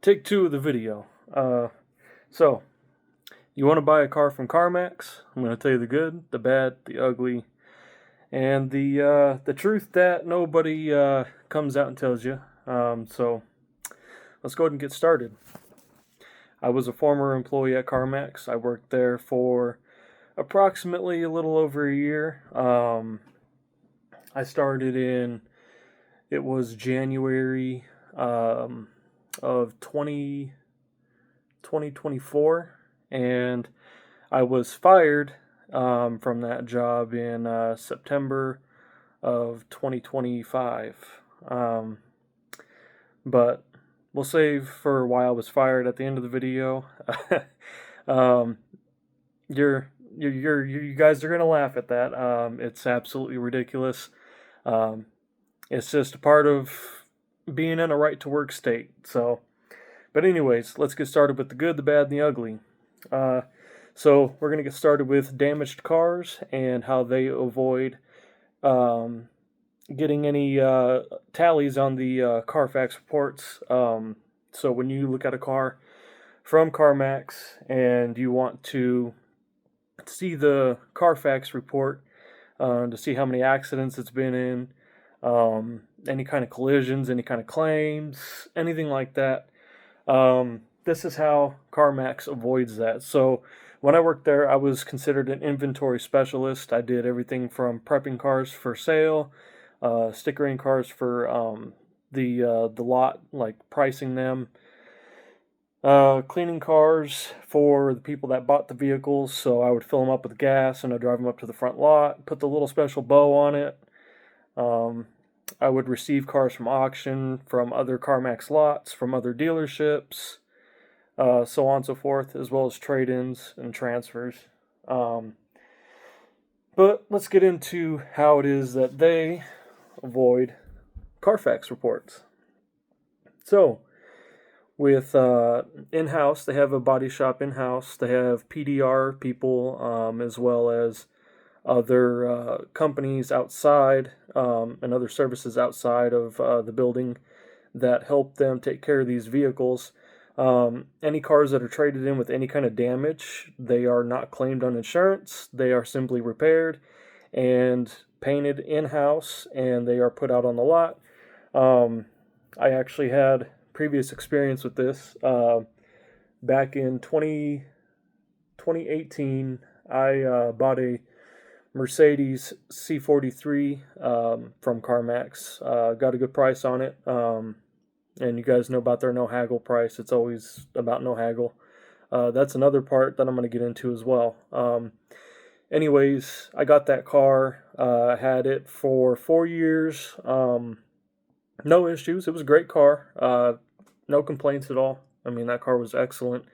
Take two of the video. So, you want to buy a car from Carmax? I'm going to tell you the good, the bad, the ugly, and the truth that nobody comes out and tells you. So, let's go ahead and get started. I was a former employee at Carmax. I worked there for approximately a little over a year. I started it was January of 2024, and I was fired from that job in September of 2025. But we'll save for why I was fired at the end of the video. um, you guys are gonna laugh at that. It's absolutely ridiculous. Um, it's just a part of being in a right to work state. So, but anyways, let's get started with the good, the bad, and the ugly. So we're gonna get started with damaged cars and how they avoid getting any tallies on the Carfax reports. So when you look at a car from Carmax and you want to see the Carfax report to see how many accidents it's been in, any kind of collisions, any kind of claims, anything like that. This is how Carmax avoids that. So when I worked there, I was considered an inventory specialist. I did everything from prepping cars for sale, stickering cars for the lot, like pricing them, cleaning cars for the people that bought the vehicles. So I would fill them up with gas and I'd drive them up to the front lot, put the little special bow on it. I would receive cars from auction, from other CarMax lots, from other dealerships, so on and so forth, as well as trade-ins and transfers. But let's get into how it is that they avoid Carfax reports. So, with in-house, they have a body shop in-house. They have PDR people, as well as other companies outside and other services outside of the building that help them take care of these vehicles. Any cars that are traded in with any kind of damage, they are not claimed on insurance. They are simply repaired and painted in-house, and they are put out on the lot. I actually had previous experience with this. Back in 2018, I bought a Mercedes C43 from Carmax. Got a good price on it. And you guys know about their no haggle price. It's always about no haggle. That's another part that I'm going to get into as well. Anyways, I got that car. I had it for 4 years. No issues. It was a great car. No complaints at all. I mean, that car was excellent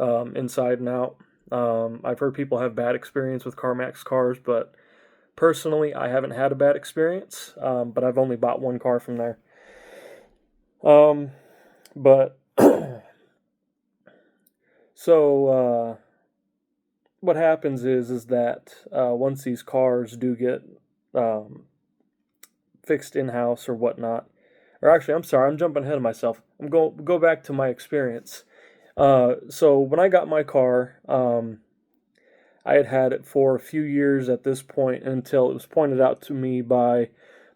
inside and out. I've heard people have bad experience with CarMax cars, but personally, I haven't had a bad experience. But I've only bought one car from there. But so what happens is that once these cars do get fixed in-house or whatnot, or actually, I'm sorry, I'm jumping ahead of myself. I'm go back to my experience. So when I got my car, I had it for a few years at this point until it was pointed out to me by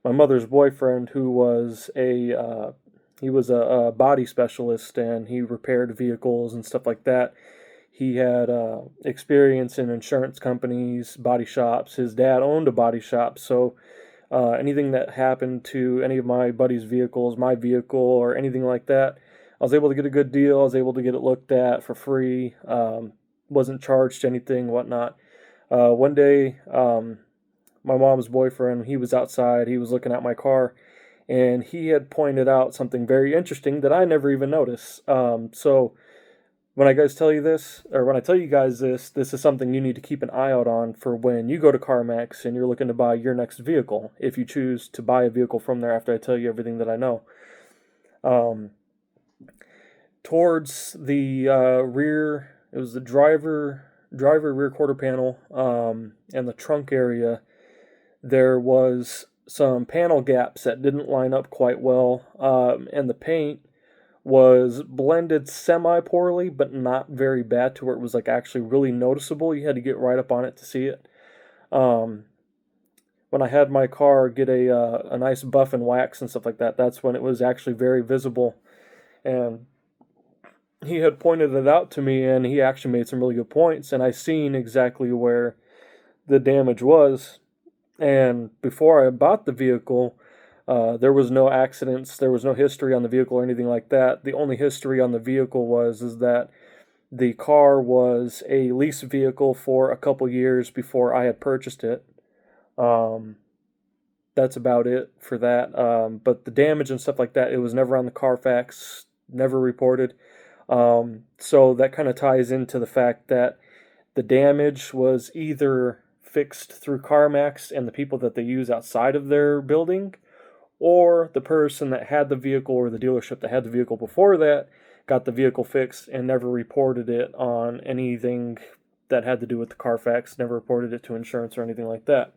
my mother's boyfriend, who was a body specialist and he repaired vehicles and stuff like that. He had experience in insurance companies, body shops. His dad owned a body shop, so anything that happened to any of my buddy's vehicles, my vehicle, or anything like that, I was able to get a good deal. I was able to get it looked at for free. Wasn't charged anything, whatnot. One day, my mom's boyfriend, he was outside. He was looking at my car, and he had pointed out something very interesting that I never even noticed. So when I tell you guys this is something you need to keep an eye out on for when you go to CarMax and you're looking to buy your next vehicle, if you choose to buy a vehicle from there after I tell you everything that I know. Towards the rear, it was the driver rear quarter panel, and the trunk area, there was some panel gaps that didn't line up quite well, and the paint was blended semi-poorly, but not very bad to where it was like actually really noticeable. You had to get right up on it to see it. Um, when I had my car get a nice buff and wax and stuff like that, that's when it was actually very visible. And he had pointed it out to me, and he actually made some really good points. And I seen exactly where the damage was. And before I bought the vehicle, there was no accidents, there was no history on the vehicle or anything like that. The only history on the vehicle was is that the car was a lease vehicle for a couple years before I had purchased it. Um, that's about it for that. But the damage and stuff like that, it was never on the Carfax, never reported. So that kind of ties into the fact that the damage was either fixed through Carmax and the people that they use outside of their building, or the person that had the vehicle or the dealership that had the vehicle before that got the vehicle fixed and never reported it on anything that had to do with the Carfax, never reported it to insurance or anything like that.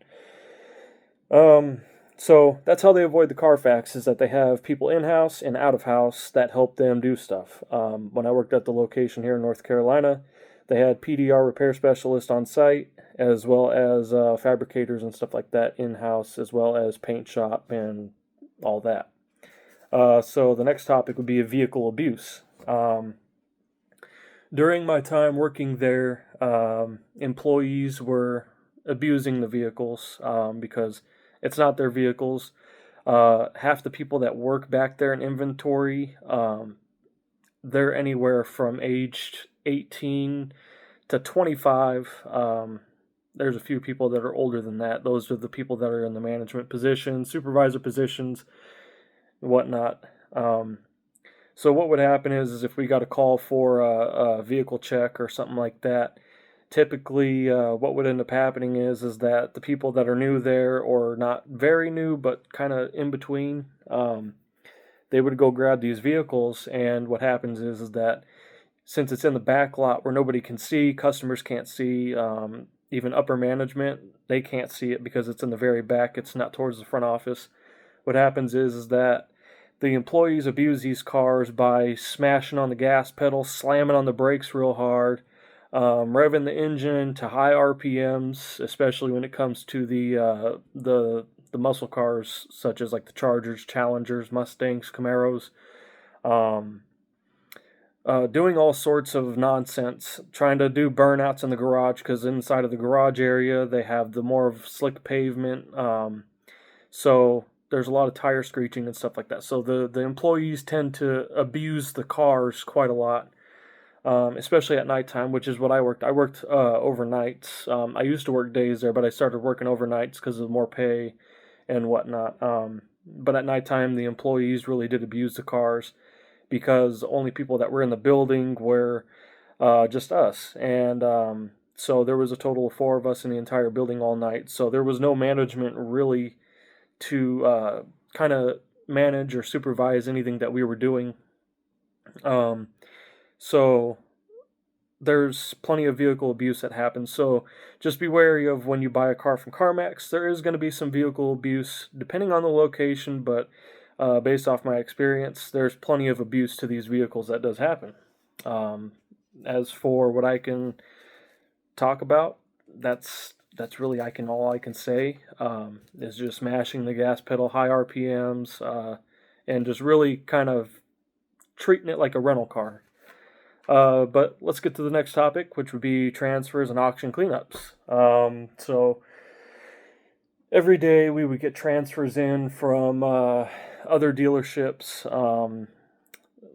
Um, so that's how they avoid the Carfax, is that they have people in-house and out-of-house that help them do stuff. When I worked at the location here in North Carolina, they had PDR repair specialists on site, as well as fabricators and stuff like that in-house, as well as paint shop and all that. So the next topic would be vehicle abuse. During my time working there, employees were abusing the vehicles because it's not their vehicles. Half the people that work back there in inventory, they're anywhere from aged 18 to 25. There's a few people that are older than that. Those are the people that are in the management positions, supervisor positions, and whatnot. So what would happen is if we got a call for a vehicle check or something like that, typically what would end up happening is that the people that are new there, or not very new but kind of in between, they would go grab these vehicles. And what happens is that since it's in the back lot where nobody can see, customers can't see, even upper management, they can't see it because it's in the very back, it's not towards the front office. What happens is that the employees abuse these cars by smashing on the gas pedal, slamming on the brakes real hard, revving the engine to high RPMs, especially when it comes to the muscle cars such as like the Chargers, Challengers, Mustangs, Camaros. Um, Doing all sorts of nonsense, trying to do burnouts in the garage because inside of the garage area they have the more of slick pavement. So there's a lot of tire screeching and stuff like that. So the employees tend to abuse the cars quite a lot, especially at nighttime, which is what I worked. I worked overnights. I used to work days there, but I started working overnights because of more pay and whatnot. But at nighttime, the employees really did abuse the cars because the only people that were in the building were just us. And so there was a total of four of us in the entire building all night. So there was no management really to kind of manage or supervise anything that we were doing. So there's plenty of vehicle abuse that happens. So just be wary of when you buy a car from Carmax. There is going to be some vehicle abuse depending on the location, but based off my experience, there's plenty of abuse to these vehicles that does happen. As for what I can talk about, that's really all I can say, is just mashing the gas pedal, high RPMs, and just really kind of treating it like a rental car. But let's get to the next topic, which would be transfers and auction cleanups. So every day we would get transfers in from other dealerships,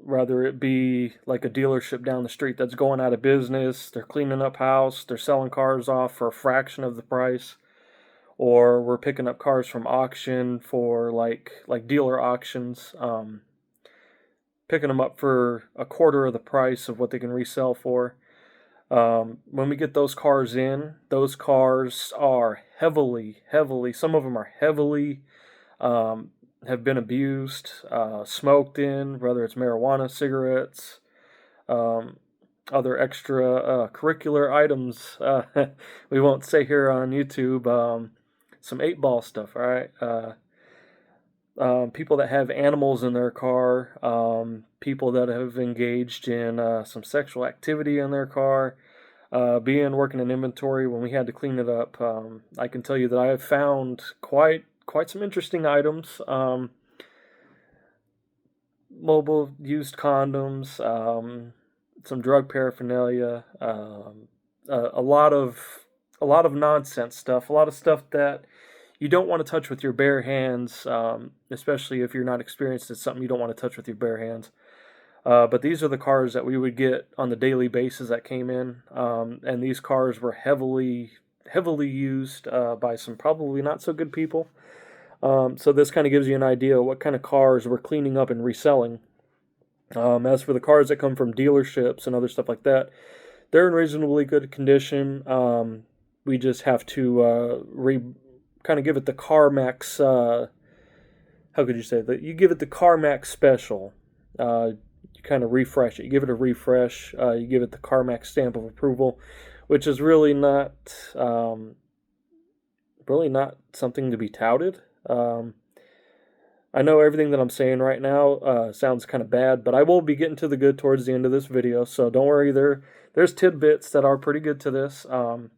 whether it be like a dealership down the street that's going out of business, they're cleaning up house, they're selling cars off for a fraction of the price, or we're picking up cars from auction for like dealer auctions, picking them up for a quarter of the price of what they can resell for. When we get those cars in, those cars are heavily, some of them are heavily, have been abused, smoked in, whether it's marijuana, cigarettes, other extra curricular items. We won't say here on YouTube, some 8-ball stuff, all right? people that have animals in their car, people that have engaged in some sexual activity in their car, being working in inventory when we had to clean it up. I can tell you that I have found quite some interesting items. Mobile used condoms, some drug paraphernalia, a lot of nonsense stuff, a lot of stuff that you don't want to touch with your bare hands, especially if you're not experienced. It's something you don't want to touch with your bare hands. But these are the cars that we would get on the daily basis that came in, and these cars were heavily used by some probably not so good people. So this kind of gives you an idea of what kind of cars we're cleaning up and reselling. As for the cars that come from dealerships and other stuff like that, they're in reasonably good condition. We just have to kind of give it the Carmax. How could you say that? You give it the Carmax special. You kind of refresh it. You give it a refresh. You give it the Carmax stamp of approval, which is really not something to be touted. I know everything that I'm saying right now sounds kind of bad, but I will be getting to the good towards the end of this video, so don't worry. There's tidbits that are pretty good to this,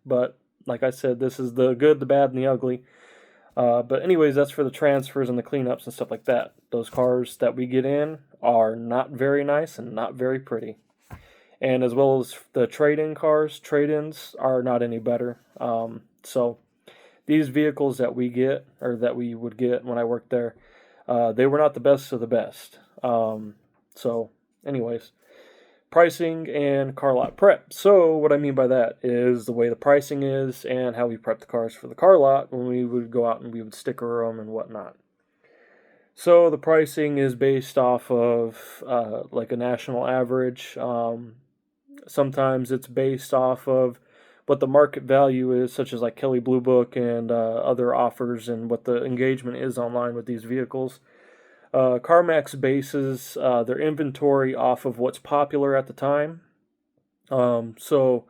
but like I said, this is the good, the bad, and the ugly. But anyways, that's for the transfers and the cleanups and stuff like that. Those cars that we get in are not very nice and not very pretty. And as well as the trade-in cars, trade-ins are not any better. So these vehicles that we get, or that we would get when I worked there, they were not the best of the best. So anyways, pricing and car lot prep. So what I mean by that is the way the pricing is and how we prep the cars for the car lot when we would go out and we would sticker them and whatnot. So the pricing is based off of like a national average. Sometimes it's based off of what the market value is, such as like Kelley Blue Book and other offers, and what the engagement is online with these vehicles. CarMax bases their inventory off of what's popular at the time. So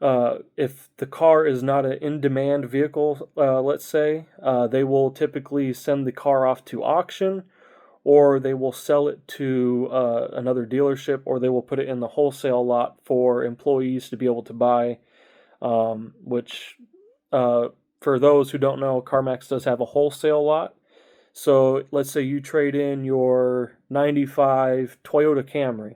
if the car is not an in-demand vehicle, let's say, they will typically send the car off to auction, or they will sell it to another dealership, or they will put it in the wholesale lot for employees to be able to buy, which for those who don't know, CarMax does have a wholesale lot. So let's say you trade in your 95 Toyota Camry.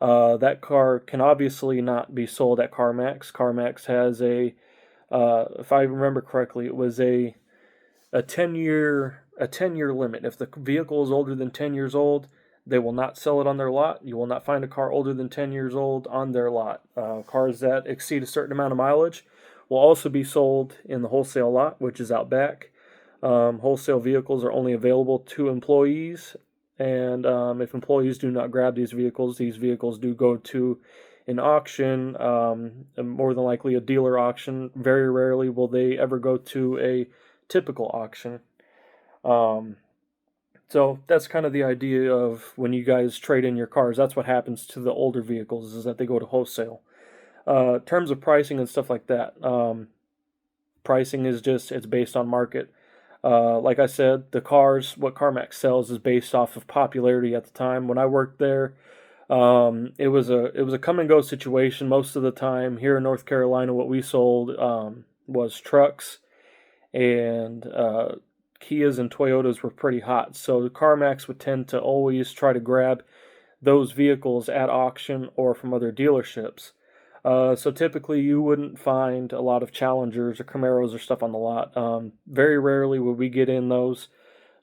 That car can obviously not be sold at CarMax. CarMax has if I remember correctly, it was a 10-year limit. If the vehicle is older than 10 years old, they will not sell it on their lot. You will not find a car older than 10 years old on their lot. Cars that exceed a certain amount of mileage will also be sold in the wholesale lot, which is out back. Wholesale vehicles are only available to employees, and if employees do not grab these vehicles do go to an auction, and more than likely a dealer auction. Very rarely will they ever go to a typical auction. So that's kind of the idea of when you guys trade in your cars. That's what happens to the older vehicles, is that they go to wholesale. Terms of pricing and stuff like that. Pricing is it's based on market. Like I said, the cars, what CarMax sells is based off of popularity at the time. When I worked there, it was a come and go situation most of the time. Here in North Carolina, what we sold was trucks, and Kias and Toyotas were pretty hot. So CarMax would tend to always try to grab those vehicles at auction or from other dealerships. So typically you wouldn't find a lot of Challengers or Camaros or stuff on the lot. Very rarely would we get in those.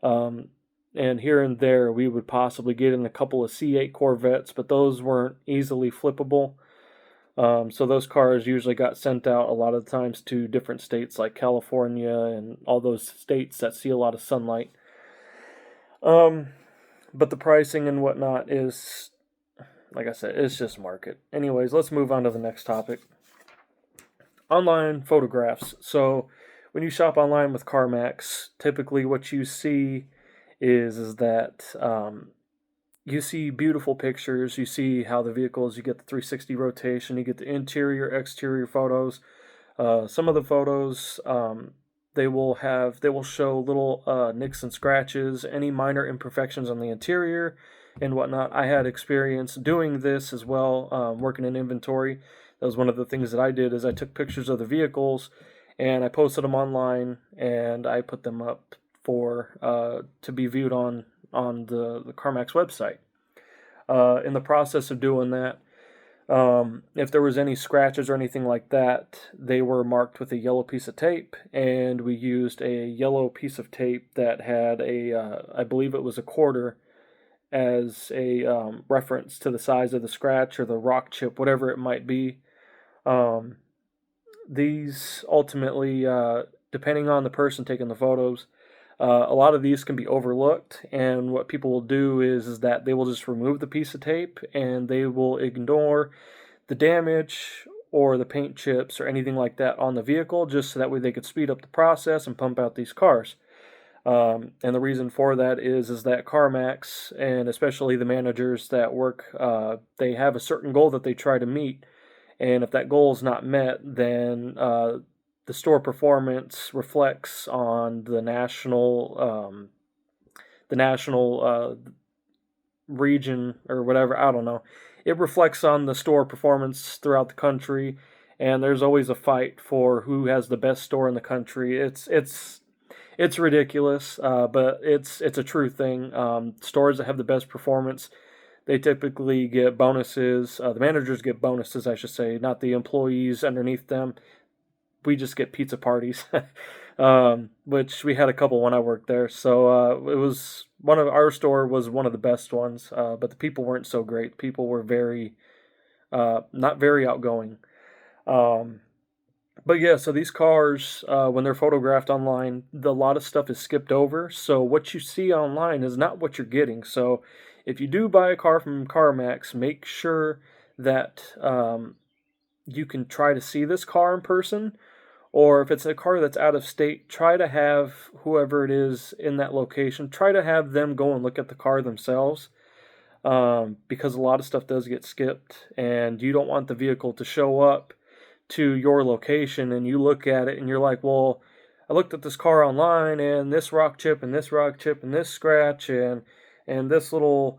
And here and there we would possibly get in a couple of C8 Corvettes, but those weren't easily flippable. So those cars usually got sent out a lot of times to different states like California and all those states that see a lot of sunlight. But the pricing and whatnot is, like I said, it's just market. Anyways, let's move on to the next topic. Online photographs. So when you shop online with CarMax, typically what you see is that you see beautiful pictures. You see how the vehicles, you get the 360 rotation, you get the interior, exterior photos. Some of the photos, They will show little nicks and scratches, any minor imperfections on the interior, and whatnot. I had experience doing this as well, working in inventory. That was one of the things that I did is I took pictures of the vehicles and I posted them online and I put them up for to be viewed on the Carmax website. In the process of doing that, if there was any scratches or anything like that, they were marked with a yellow piece of tape, and we used a yellow piece of tape that had I believe it was a quarter, as a reference to the size of the scratch or the rock chip, whatever it might be. Um, these ultimately, depending on the person taking the photos, a lot of these can be overlooked, and what people will do is that they will just remove the piece of tape and they will ignore the damage or the paint chips or anything like that on the vehicle, just so that way they could speed up the process and pump out these cars. And the reason for that is that CarMax, and especially the managers that work, they have a certain goal that they try to meet, and if that goal is not met, then the store performance reflects on the national region or whatever. I don't know. It reflects on the store performance throughout the country, and there's always a fight for who has the best store in the country. It's ridiculous, but it's a true thing. Stores that have the best performance, they typically get bonuses. The managers get bonuses, I should say, not the employees underneath them. We just get pizza parties, which we had a couple when I worked there. So it was one of our store was one of the best ones, but the people weren't so great. People were very not very outgoing. Um, but yeah, so these cars, when they're photographed online, a lot of stuff is skipped over. So what you see online is not what you're getting. So if you do buy a car from CarMax, make sure that you can try to see this car in person. Or if it's a car that's out of state, try to have whoever it is in that location, try to have them go and look at the car themselves, because a lot of stuff does get skipped, and you don't want the vehicle to show up to your location and you look at it and you're like, well, I looked at this car online and this rock chip and this rock chip and this scratch and this little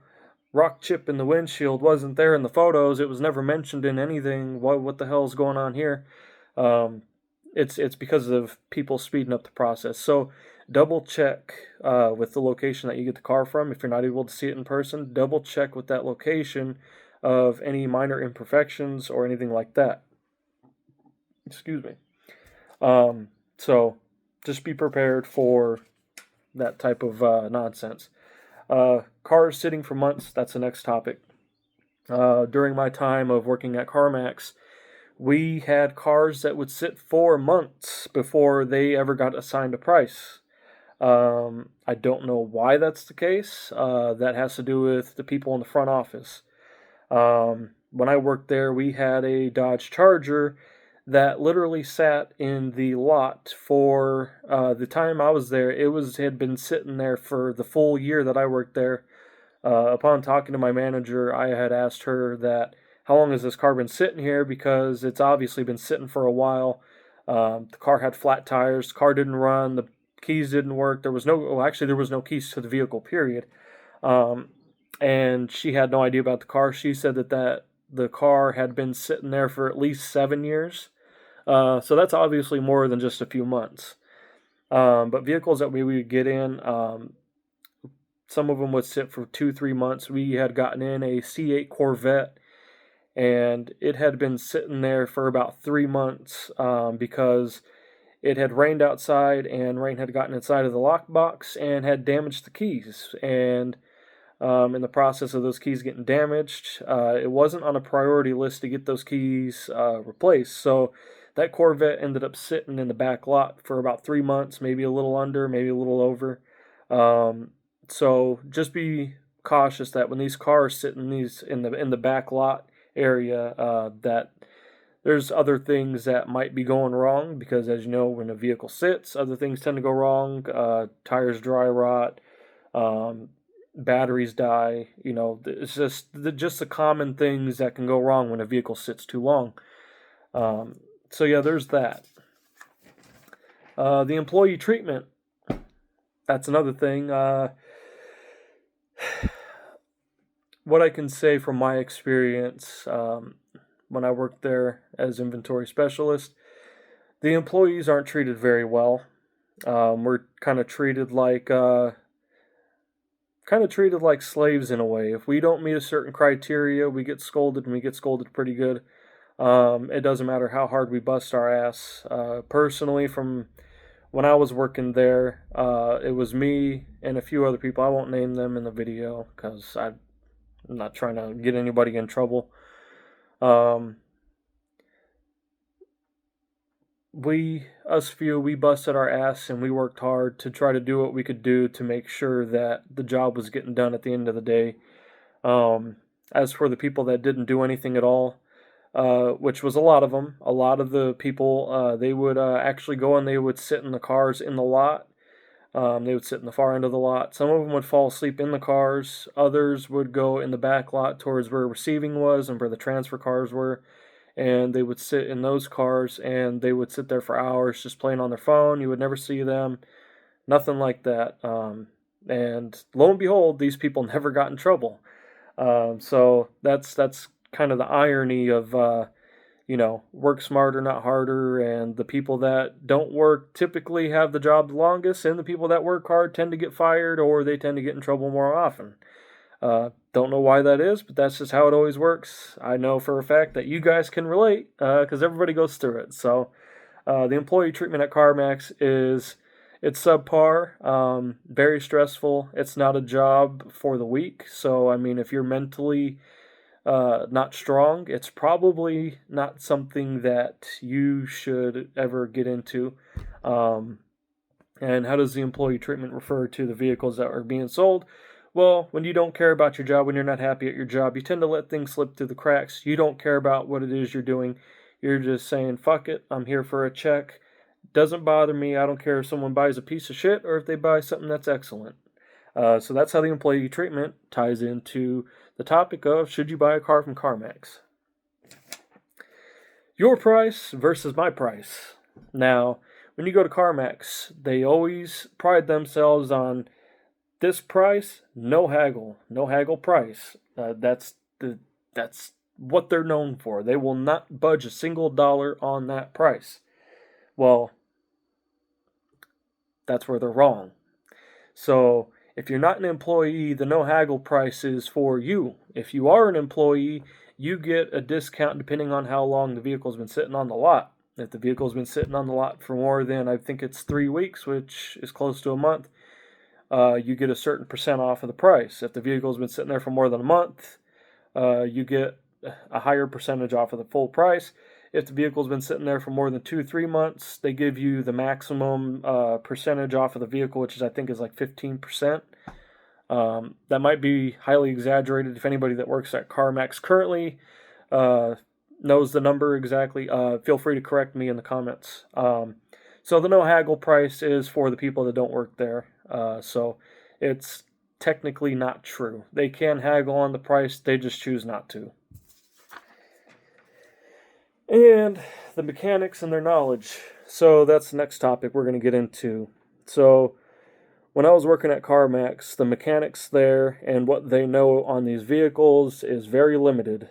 rock chip in the windshield wasn't there in the photos. It was never mentioned in anything. What the hell is going on here? Um, it's because of people speeding up the process. So double check with the location that you get the car from. If you're not able to see it in person, double check with that location of any minor imperfections or anything like that. Excuse me. So just be prepared for that type of nonsense. Cars sitting for months, that's the next topic. During my time of working at CarMax, we had cars that would sit for months before they ever got assigned a price. I don't know why that's the case. That has to do with the people in the front office. When I worked there, we had a Dodge Charger that literally sat in the lot for the time I was there. Had been sitting there for the full year that I worked there. Upon talking to my manager, I had asked her that how long has this car been sitting here, because it's obviously been sitting for a while. The car had flat tires. The car didn't run. The keys didn't work. There was there was no keys to the vehicle, period. And she had no idea about the car. She said that the car had been sitting there for at least 7 years. So that's obviously more than just a few months. But vehicles that we would get in, some of them would sit for 2-3 months. We had gotten in a C8 Corvette, and it had been sitting there for about 3 months, because it had rained outside and rain had gotten inside of the lockbox and had damaged the keys. And in the process of those keys getting damaged, it wasn't on a priority list to get those keys replaced. So that Corvette ended up sitting in the back lot for about 3 months, maybe a little under, maybe a little over. So just be cautious that when these cars sit in the back lot area, that there's other things that might be going wrong, because as you know, when a vehicle sits, other things tend to go wrong. Tires dry rot, batteries die. It's just the common things that can go wrong when a vehicle sits too long. So yeah, there's that. The employee treatment, that's another thing. What I can say from my experience, when I worked there as inventory specialist, the employees aren't treated very well. We're kind of treated like slaves in a way. If we don't meet a certain criteria, we get scolded, and we get scolded pretty good. It doesn't matter how hard we bust our ass. Personally, from when I was working there, it was me and a few other people. I won't name them in the video because I'm not trying to get anybody in trouble. Um, we busted our ass and we worked hard to try to do what we could do to make sure that the job was getting done at the end of the day. Um, as for the people that didn't do anything at all, which was a lot of them, a lot of the people, they would actually go and they would sit in the cars in the lot. They would sit in the far end of the lot. Some of them would fall asleep in the cars. Others would go in the back lot towards where receiving was and where the transfer cars were, and they would sit in those cars and they would sit there for hours just playing on their phone. You would never see them, nothing like that. And lo and behold, these people never got in trouble. So that's kind of the irony of work smarter, not harder, and the people that don't work typically have the job the longest, and the people that work hard tend to get fired or they tend to get in trouble more often. Don't know why that is, but that's just how it always works. I know for a fact that you guys can relate because everybody goes through it. So the employee treatment at Carmax it's subpar, very stressful. It's not a job for the weak. So I mean, if you're mentally not strong, it's probably not something that you should ever get into. Um, and how does the employee treatment refer to the vehicles that are being sold? Well, when you don't care about your job, when you're not happy at your job, you tend to let things slip through the cracks. You don't care about what it is you're doing. You're just saying, fuck it, I'm here for a check. Doesn't bother me. I don't care if someone buys a piece of shit or if they buy something that's excellent. So that's how the employee treatment ties into the topic of should you buy a car from CarMax? Your price versus my price. Now, when you go to CarMax, they always pride themselves on this price, no haggle price. That's what they're known for. They will not budge a single dollar on that price. Well, that's where they're wrong. So if you're not an employee, the no haggle price is for you. If you are an employee, you get a discount depending on how long the vehicle's been sitting on the lot. If the vehicle's been sitting on the lot for more than, I think it's 3 weeks, which is close to a month, you get a certain percent off of the price. If the vehicle's been sitting there for more than a month, you get a higher percentage off of the full price. If the vehicle's been sitting there for more than 2-3 months, they give you the maximum percentage off of the vehicle, which I think is like 15%. That might be highly exaggerated. If anybody that works at CarMax currently knows the number exactly, feel free to correct me in the comments. So the no haggle price is for the people that don't work there. So it's technically not true. They can haggle on the price, they just choose not to. And the mechanics and their knowledge. So that's the next topic we're going to get into. So when I was working at CarMax, the mechanics there and what they know on these vehicles is very limited.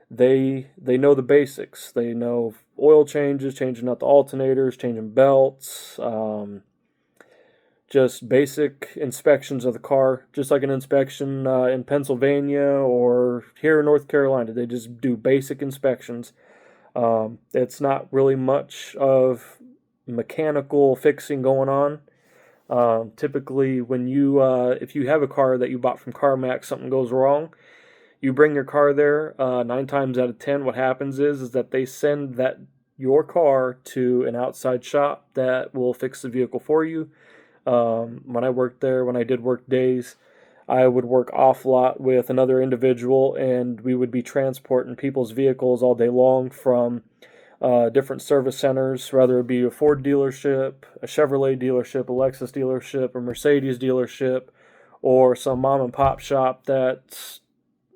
They know the basics. They know oil changes, changing out the alternators, changing belts, just basic inspections of the car, just like an inspection in Pennsylvania or here in North Carolina. They just do basic inspections. It's not really much of mechanical fixing going on. Typically, when if you have a car that you bought from CarMax, something goes wrong, you bring your car there. 9 times out of 10, what happens is that they send your car to an outside shop that will fix the vehicle for you. When I worked there, when I did work days, I would work off lot with another individual, and we would be transporting people's vehicles all day long from different service centers, whether it be a Ford dealership, a Chevrolet dealership, a Lexus dealership, a Mercedes dealership, or some mom and pop shop that's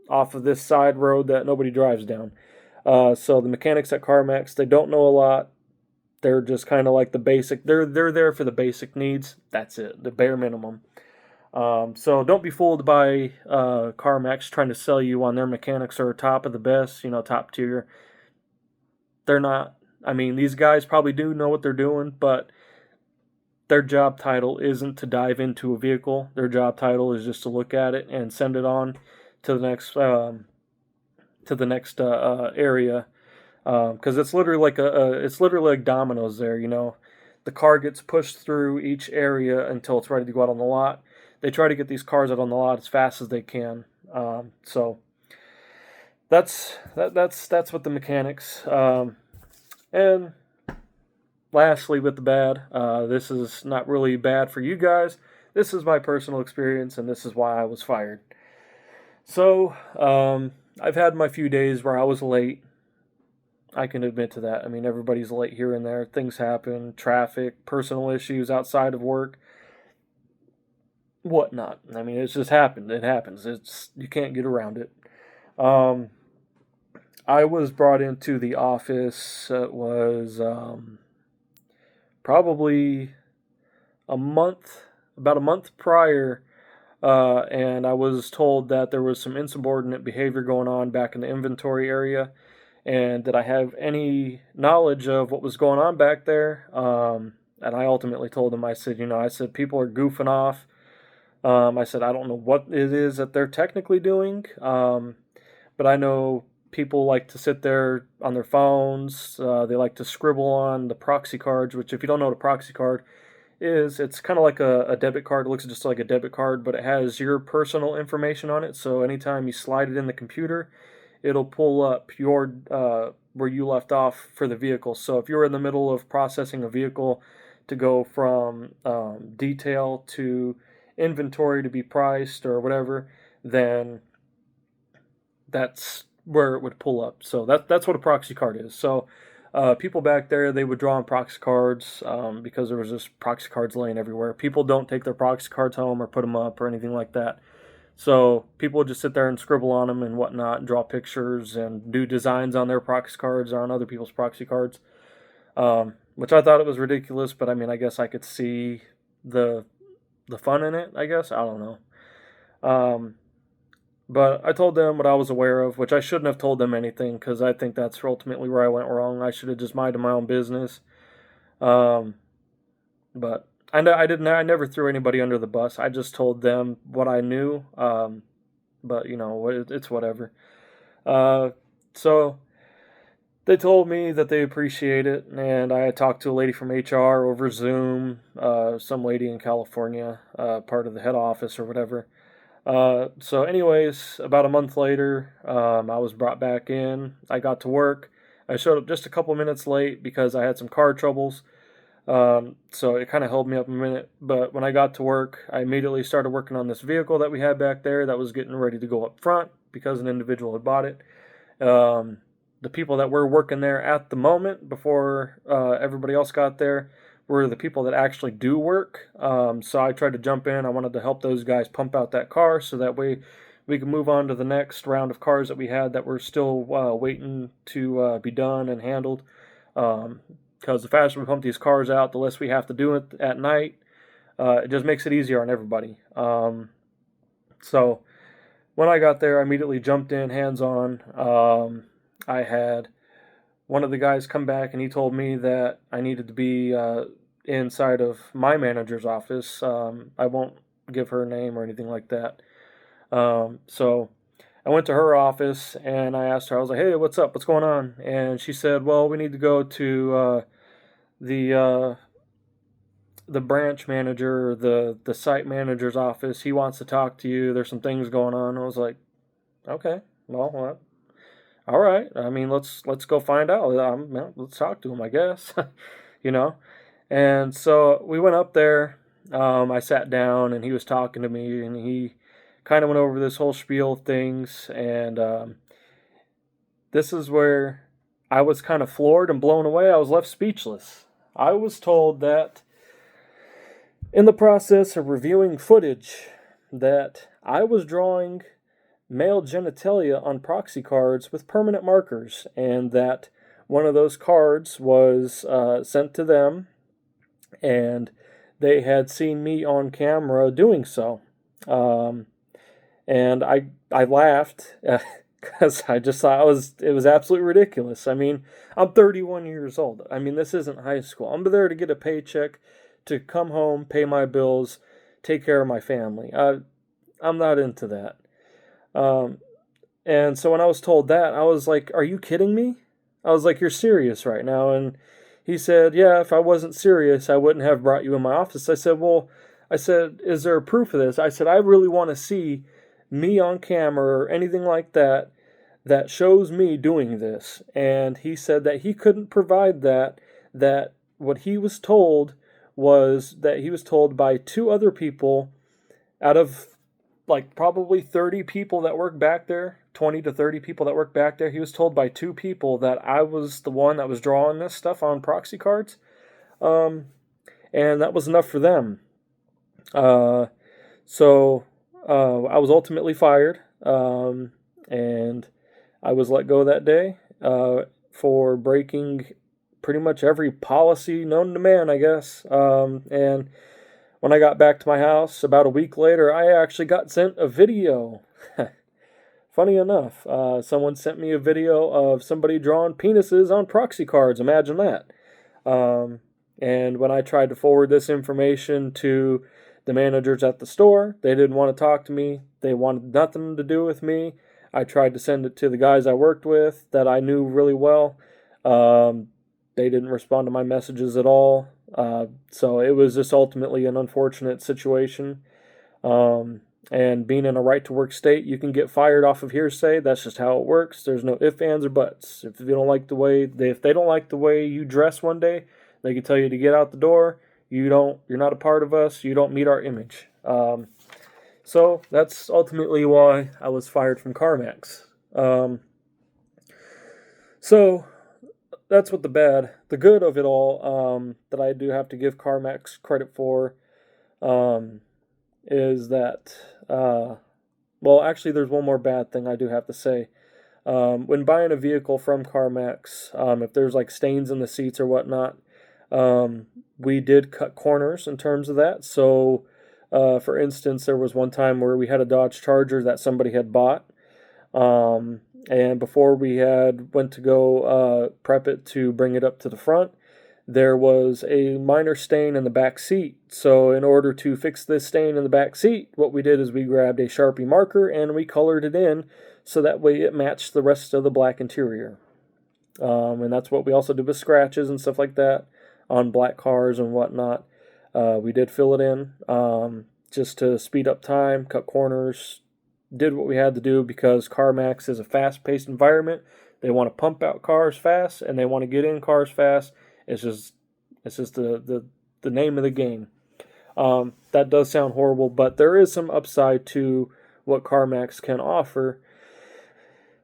off of this side road that nobody drives down. So the mechanics at CarMax, they don't know a lot. They're just kind of like the basic. They're there for the basic needs. That's it, the bare minimum. So don't be fooled by Carmax trying to sell you on their mechanics are top of the best, top tier. They're not. I mean, these guys probably do know what they're doing, but their job title isn't to dive into a vehicle. Their job title is just to look at it and send it on to the next area, because it's literally it's literally like dominoes there. The car gets pushed through each area until it's ready to go out on the lot. They try to get these cars out on the lot as fast as they can. So that's what the mechanics. And lastly, with the bad, this is not really bad for you guys. This is my personal experience, and this is why I was fired. So, I've had my few days where I was late. I can admit to that. I mean, everybody's late here and there. Things happen, traffic, personal issues outside of work, whatnot. I mean, it's just happened. It happens. You can't get around it. Um, I was brought into the office. It was probably about a month prior, and I was told that there was some insubordinate behavior going on back in the inventory area, and did I have any knowledge of what was going on back there? And I ultimately told them, I said people are goofing off. I said, I don't know what it is that they're technically doing, but I know people like to sit there on their phones. They like to scribble on the proxy cards, which, if you don't know what a proxy card is, it's kind of like a debit card. It looks just like a debit card, but it has your personal information on it. So anytime you slide it in the computer, it'll pull up your where you left off for the vehicle. So if you're in the middle of processing a vehicle to go from detail to inventory to be priced or whatever, then that's where it would pull up. So that's what a proxy card is. So people back there, they would draw on proxy cards because there was just proxy cards laying everywhere. People don't take their proxy cards home or put them up or anything like that. So people would just sit there and scribble on them and whatnot, and draw pictures and do designs on their proxy cards or on other people's proxy cards, which I thought it was ridiculous. But I mean, I guess I could see the fun in it. I guess, I don't know. But I told them what I was aware of, which I shouldn't have told them anything, because I think that's ultimately where I went wrong. I should have just minded my own business. Um, but I didn't. I never threw anybody under the bus. I just told them what I knew. But it's whatever. So they told me that they appreciate it, and I had talked to a lady from HR over Zoom, some lady in California, part of the head office or whatever. So anyways, about a month later, I was brought back in. I got to work. I showed up just a couple minutes late because I had some car troubles. So it kind of held me up a minute. But when I got to work, I immediately started working on this vehicle that we had back there that was getting ready to go up front because an individual had bought it. The people that were working there at the moment before everybody else got there were the people that actually do work. So I tried to jump in. I wanted to help those guys pump out that car so that way we could move on to the next round of cars that we had that were still waiting to be done and handled. Because the faster we pump these cars out, the less we have to do it at night. It just makes it easier on everybody. So when I got there, I immediately jumped in, hands on. I had one of the guys come back and he told me that I needed to be inside of my manager's office. I won't give her name or anything like that. So I went to her office and I asked her, I was like, hey, what's up? What's going on? And she said, well, we need to go to the branch manager, the site manager's office. He wants to talk to you. There's some things going on. I was like, okay, well, all right. I mean, let's go find out. Let's talk to him, I guess. you know. And so we went up there. I sat down, and he was talking to me, and he kind of went over this whole spiel of things. And this is where I was kind of floored and blown away. I was left speechless. I was told that in the process of reviewing footage that I was drawing male genitalia on proxy cards with permanent markers, and that one of those cards was sent to them, and they had seen me on camera doing so. Um, and I laughed because I just thought it was absolutely ridiculous. I mean, I'm 31 years old. I mean, this isn't high school. I'm there to get a paycheck, to come home, pay my bills, take care of my family. I'm not into that. Um, and so when I was told that, I was like, "Are you kidding me?" I was like, "You're serious right now?" And he said, "Yeah, if I wasn't serious, I wouldn't have brought you in my office." I said, "Well," I said, "is there a proof of this?" I said, "I really want to see me on camera or anything like that that shows me doing this." And he said that he couldn't provide that, that what he was told was that he was told by two other people out of like probably 30 people that work back there, 20 to 30 people that work back there. He was told by two people that I was the one that was drawing this stuff on proxy cards. Um, and that was enough for them. Uh, so I was ultimately fired, and I was let go that day for breaking pretty much every policy known to man, I guess. And when I got back to my house about a week later, I actually got sent a video. Funny enough, someone sent me a video of somebody drawing penises on proxy cards. Imagine that. Um, and when I tried to forward this information to the managers at the store, they didn't want to talk to me. They wanted nothing to do with me. I tried to send it to the guys I worked with that I knew really well. They didn't respond to my messages at all. So it was just ultimately an unfortunate situation. And being in a right to work state, you can get fired off of hearsay. That's just how it works. There's no ifs, ands, or buts. If they don't like the way you dress one day, they can tell you to get out the door. You're not a part of us. You don't meet our image. So that's ultimately why I was fired from Carmax. So that's what the bad. The good of it all, that I do have to give Carmax credit for, is that, well, actually, there's one more bad thing I do have to say. When buying a vehicle from Carmax, if there's like stains in the seats or whatnot, we did cut corners in terms of that. So, for instance, there was one time where we had a Dodge Charger that somebody had bought. And before we had went to go prep it to bring it up to the front, there was a minor stain in the back seat. So in order to fix this stain in the back seat, what we did is we grabbed a Sharpie marker and we colored it in so that way it matched the rest of the black interior. And that's what we also did with scratches and stuff like that on black cars and whatnot. We did fill it in just to speed up time, cut corners, did what we had to do because CarMax is a fast-paced environment. They want to pump out cars fast and they want to get in cars fast. It's just the name of the game. That does sound horrible, but there is some upside to what CarMax can offer,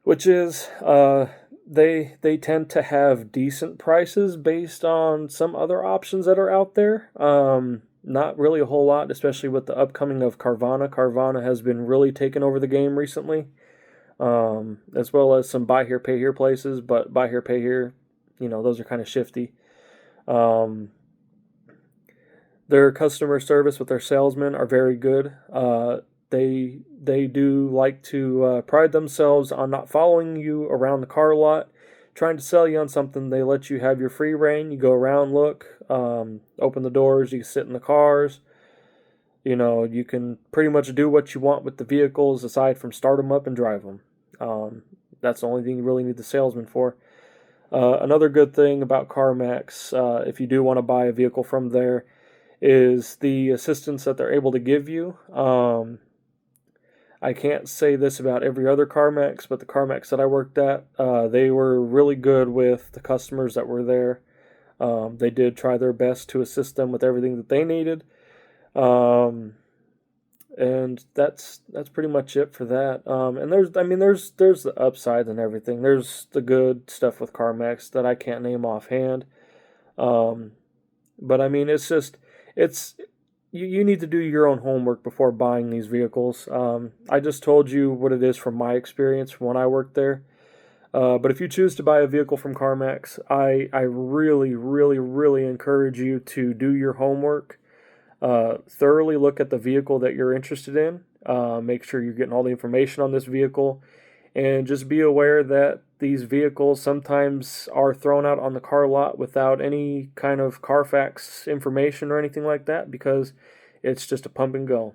which is they tend to have decent prices based on some other options that are out there. Not really a whole lot, especially with the upcoming of Carvana. Carvana has been really taking over the game recently, as well as some buy here, pay here places. But buy here, pay here, those are kind of shifty. Their customer service with their salesmen are very good. They do like to pride themselves on not following you around the car lot, trying to sell you on something. They let you have your free reign. You go around, look, open the doors. You can sit in the cars. You can pretty much do what you want with the vehicles aside from start them up and drive them. That's the only thing you really need the salesman for. Another good thing about CarMax, if you do want to buy a vehicle from there, is the assistance that they're able to give you. I can't say this about every other CarMax, but the CarMax that I worked at, they were really good with the customers that were there. They did try their best to assist them with everything that they needed. And that's pretty much it for that. And there's the upsides and everything. There's the good stuff with CarMax that I can't name offhand. But it's you need to do your own homework before buying these vehicles. I just told you what it is from my experience from when I worked there. But if you choose to buy a vehicle from Carmax, I really, really, really encourage you to do your homework. Thoroughly look at the vehicle that you're interested in. Make sure you're getting all the information on this vehicle. And just be aware that these vehicles sometimes are thrown out on the car lot without any kind of Carfax information or anything like that because it's just a pump and go.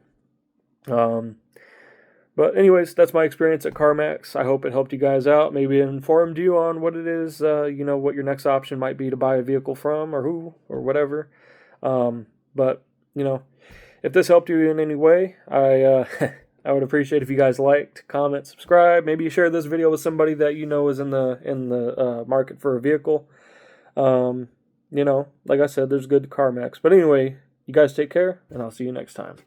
But anyways, that's my experience at CarMax. I hope it helped you guys out. Maybe it informed you on what it is, what your next option might be to buy a vehicle from or who or whatever. But, if this helped you in any way, I I would appreciate if you guys liked, comment, subscribe. Maybe you share this video with somebody that you know is in the market for a vehicle. Like I said, there's good CarMax. But anyway, you guys take care, and I'll see you next time.